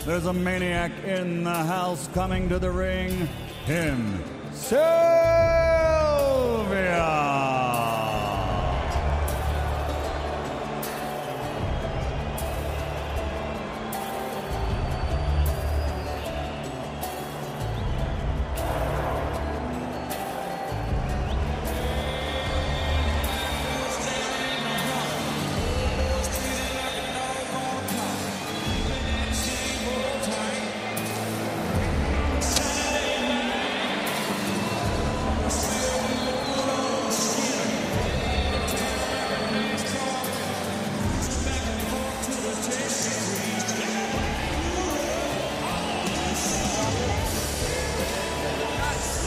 There's a maniac in the house coming to the ring. Him, Sylvia.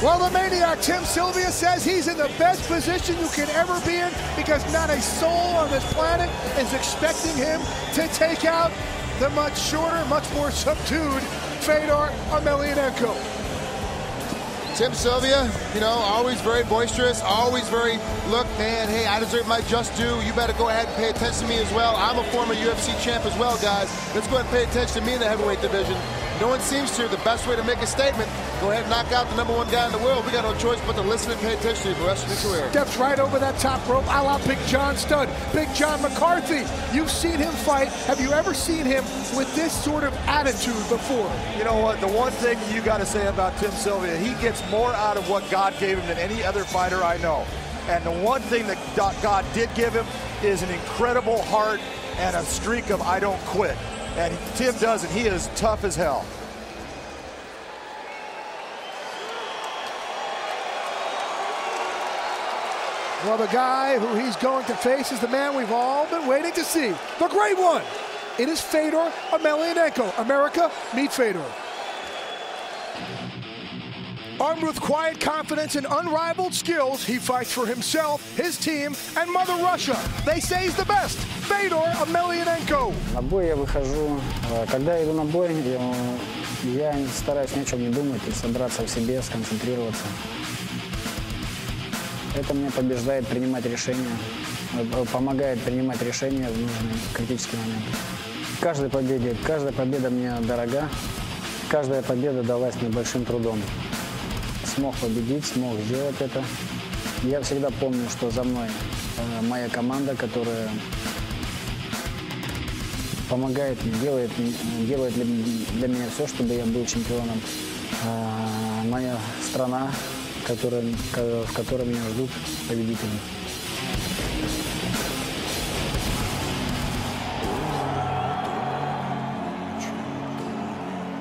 Well, the Maniac, Tim Sylvia, says he's in the best position you can ever be in because not a soul on this planet is expecting him to take out the much shorter, much more subdued Fedor Emelianenko. Tim Sylvia, you know, always very boisterous, always very, look, man, hey, I deserve my just due. You better go ahead and pay attention to me as well. I'm a former UFC champ as well, guys. Let's go ahead and pay attention to me in the heavyweight division. No one seems to. The best way to make a statement, go ahead and knock out the #1 guy in the world. We got no choice but to listen and pay attention to you for the rest of your career. Steps right over that top rope, a la Big John Studd, Big John McCarthy. You've seen him fight. Have you ever seen him with this sort of attitude before? You know what? The one thing you got to say about Tim Sylvia, he gets more out of what God gave him than any other fighter I know. And the one thing that God did give him is an incredible heart and a streak of I don't quit. And Tim doesn't. He is tough as hell. Well, the guy who he's going to face is the man we've all been waiting to see. The great one. It is Fedor Emelianenko. America, meet Fedor. Armed with quiet confidence and unrivaled skills, he fights for himself, his team, and Mother Russia. They say he's the best. Fedor Emelianenko. На бой я выхожу. Когда иду на бой, я стараюсь ни о чем не думать, собраться в себе, сконцентрироваться. Это мне побеждает принимать решения, помогает принимать решения в нужные критические моменты. Каждая победа мне дорога, каждая победа далась мне большим трудом. Смог победить, смог сделать это. Я всегда помню, что за мной моя команда, которая помогает мне, делает для меня все, чтобы я был чемпионом. Моя страна, в которой меня ждут победителем.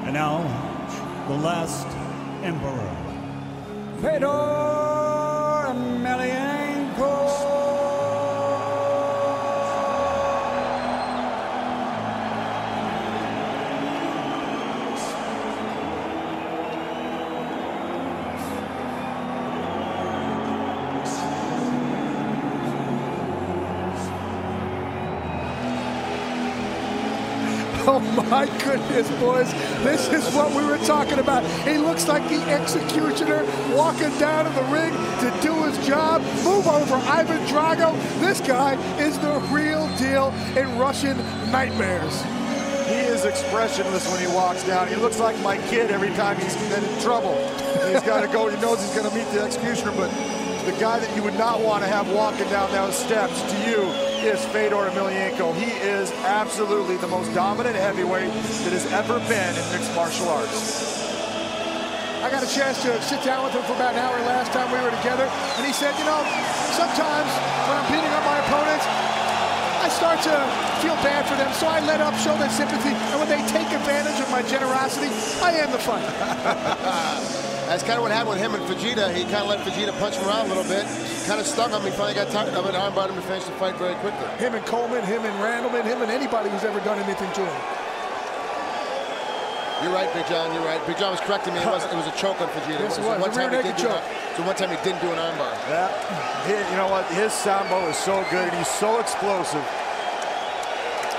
And now, the last emperor, Fedor Emelianenko. Oh my goodness, boys. This is what we were talking about. He looks like the executioner walking down to the ring to do his job. Move over, Ivan Drago. This guy is the real deal in Russian nightmares. He is expressionless when he walks down. He looks like my kid every time he's in trouble. He's got to go. He knows he's going to meet the executioner, but the guy that you would not want to have walking down those steps to you is Fedor Emelianenko. He is absolutely the most dominant heavyweight that has ever been in mixed martial arts. I got a chance to sit down with him for about an hour last time we were together, and he said, you know, sometimes when I'm beating up my opponents, I start to feel bad for them, so I let up, show them sympathy, and when they take advantage of my generosity, I end the fight. That's kind of what happened with him and Fujita. He kind of let Fujita punch him around a little bit. Kind of stung him. He finally got tired of it. Armbarred him to finish the fight very quickly. Him and Coleman, him and Randleman, him and anybody who's ever done anything to him. You're right, Big John. You're right. Big John was correcting me. It was a choke on Fujita. Yes, it was. One time he didn't do an armbar. Yeah. You know what? His sambo is so good, and he's so explosive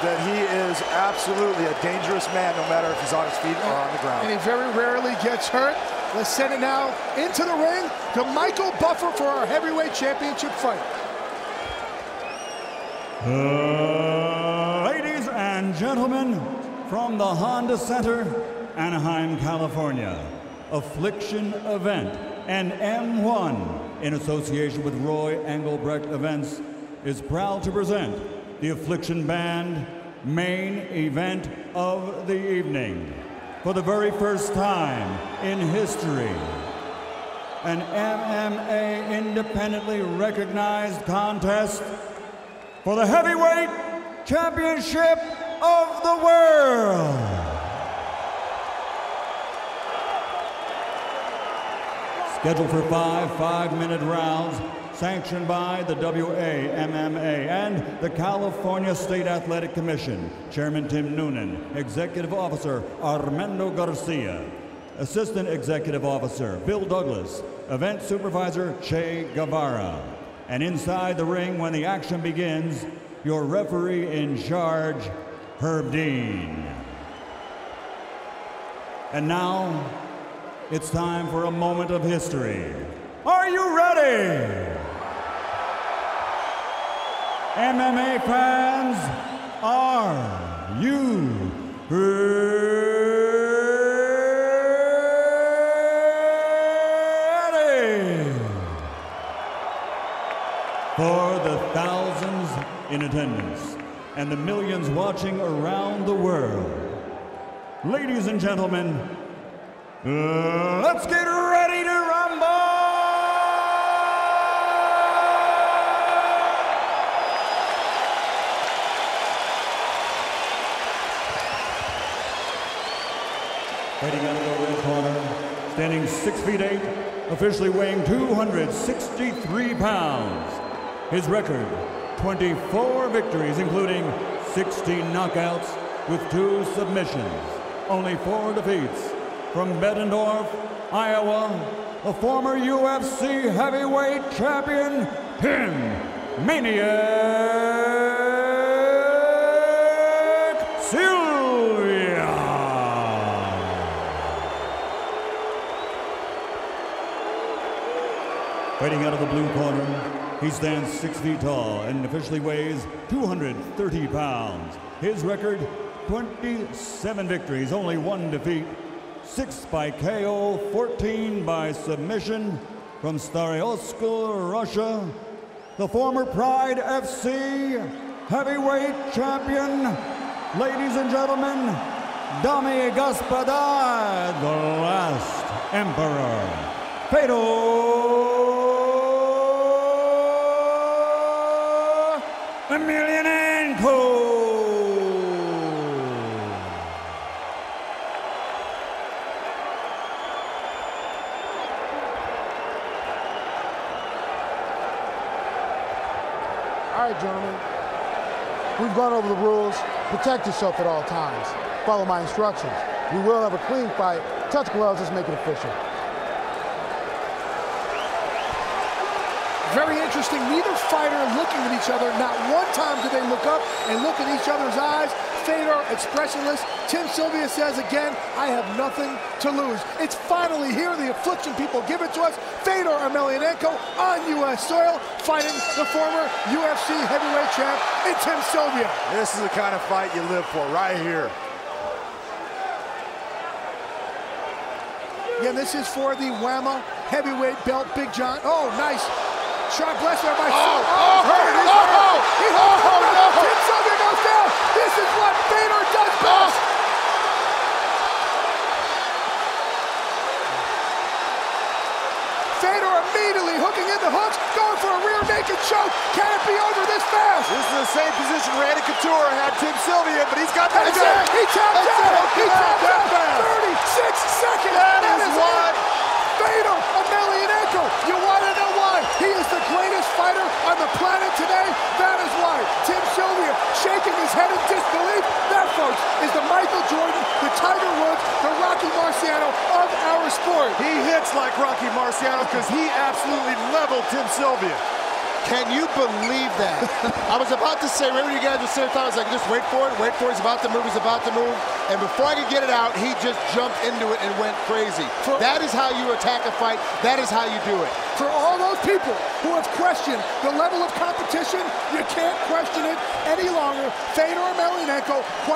that he is absolutely a dangerous man, no matter if he's on his feet or on the ground. And he very rarely gets hurt. Let's send it now into the ring to Michael Buffer for our heavyweight championship fight. Ladies and gentlemen, from the Honda Center, Anaheim, California, Affliction event and M1, in association with Roy Engelbrecht Events, is proud to present the Affliction Band main event of the evening. For the very first time in history, an MMA independently recognized contest for the heavyweight championship of the world. Scheduled for 5 5-minute rounds, sanctioned by the WAMMA and the California State Athletic Commission. Chairman Tim Noonan, Executive Officer Armando Garcia, Assistant Executive Officer Bill Douglas, Event Supervisor Che Guevara. And inside the ring when the action begins, your referee in charge, Herb Dean. And now, it's time for a moment of history. Are you ready? MMA fans, are you ready? For the thousands in attendance and the millions watching around the world, ladies and gentlemen, let's get ready to rumble! Fighting out of the red corner, standing 6 feet 8, officially weighing 263 pounds. His record, 24 victories, including 16 knockouts with 2 submissions, only 4 defeats. From Bettendorf, Iowa, a former UFC heavyweight champion, Maniac Sylvia. Fighting out of the blue corner, he stands 6 feet tall and officially weighs 230 pounds. His record, 27 victories, only 1 defeat. 6 by KO, 14 by submission. From Staroyarsk, Russia, the former Pride FC heavyweight champion, ladies and gentlemen, Dame y Господа, the last emperor, Fedor Emelianenko. All right, gentlemen, we've gone over the rules. Protect yourself at all times. Follow my instructions. We will have a clean fight. Touch gloves, let's make it official. Very interesting. Neither fighter looking at each other. Not one time did they look up and look in each other's eyes. Fedor expressionless. Tim Sylvia says again, I have nothing to lose. It's finally here. The Affliction people give it to us. Fedor Emelianenko on U.S. soil, fighting the former UFC heavyweight champ in Tim Sylvia. This is the kind of fight you live for right here. Again, this is for the WAMMA heavyweight belt. Big John. Oh, nice. Shot blessed there by hurt. He holds him up. Tim Sylvia goes down. This is what Fedor does best. Fedor immediately hooking into hooks, going for a rear naked choke. Can it be over this fast? This is the same position Randy Couture had Tim Sylvia, but he's got that. He tapped out. He tapped out. 36 seconds. That is what Fedor Emelianenko. You want to know why? He is the greatest fighter on the planet today. That is why. Tim Sylvia shaking his head in disbelief. That, folks, is the Michael Jordan, the Tiger Woods, the Rocky Marciano of our sport. he hits like Rocky Marciano because he absolutely leveled Tim Sylvia. Can you believe that? I was about to say, remember you guys were sitting there, I was like, just wait for it, he's about to move, And before I could get it out, he just jumped into it and went crazy. That is how you attack a fight. That is how you do it. For all those people who have questioned the level of competition, you can't question it any longer. Fedor Emelianenko, quite